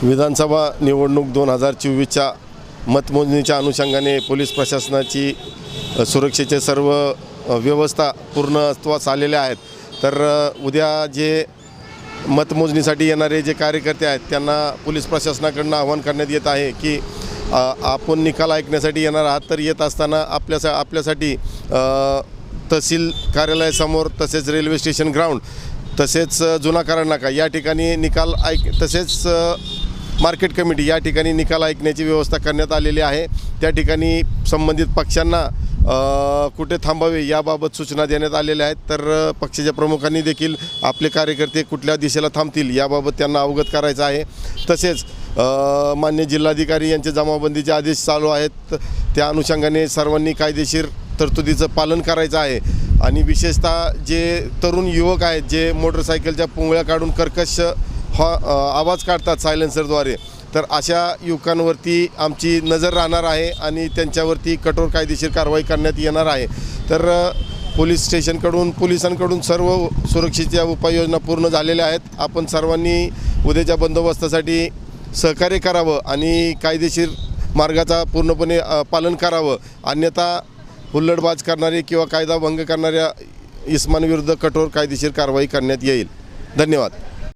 विधानसभा निवडणूक 2024च्या मतमोजणीच्या अनुषंगाने पोलीस प्रशासनाची सुरक्षेचे सर्व व्यवस्था पूर्णत्वास आलेल्या आहेत। तर उद्या जे मतमोजणीसाठी येणारे जे कार्यकर्ते आहेत त्यांना पोलीस प्रशासनाकडून आवाहन करण्यात येत आहे की आपण निकाल ऐकण्यासाठी येणार आहात तर येत असताना आपल्यासाठी तहसील कार्यालयासमोर तसेच रेल्वे स्टेशन ग्राउंड तसेच जुना कराड नाका या ठिकाणी निकाल तसेच मार्केट कमिटी या ठिकाणी निकाल ऐकण्याची व्यवस्था करण्यात आलेली आहे। त्या ठिकाणी संबंधित पक्षांना कुठे थांबावे याबाबत सूचना देण्यात आलेल्या आहेत। तर पक्षाच्या प्रमुखांनी देखील आपले कार्यकर्ते कुठल्या दिशेला थांबतील याबाबत त्यांना अवगत करायचं आहे। तसेच मान्य जिल्हाधिकारी यांचे जमावबंदीचे आदेश चालू आहेत, त्या अनुषंगाने सर्वांनी कायदेशीर तरतुदीचं पालन करायचं आहे। आणि विशेषतः जे तरुण युवक आहेत जे मोटरसायकलच्या पुंगळ्या काढून कर्कश आवाज काढतात सायलेन्सरद्वारे, तर अशा युवकांवरती आमची नजर राहणार आहे आणि त्यांच्यावरती कठोर कायदेशीर कारवाई करण्यात येणार आहे। तर पोलीस स्टेशनकडून पोलिसांकडून सर्व सुरक्षेच्या उपाययोजना पूर्ण झालेल्या आहेत। आपण सर्वांनी उद्याच्या बंदोबस्तासाठी सहकार्य करावं आणि कायदेशीर मार्गाचा पूर्णपणे पालन करावं, अन्यथा हुल्लडबाज करणारे किंवा कायदा भंग करणाऱ्या इस्मांविरुद्ध कठोर कायदेशीर कारवाई करण्यात येईल। धन्यवाद।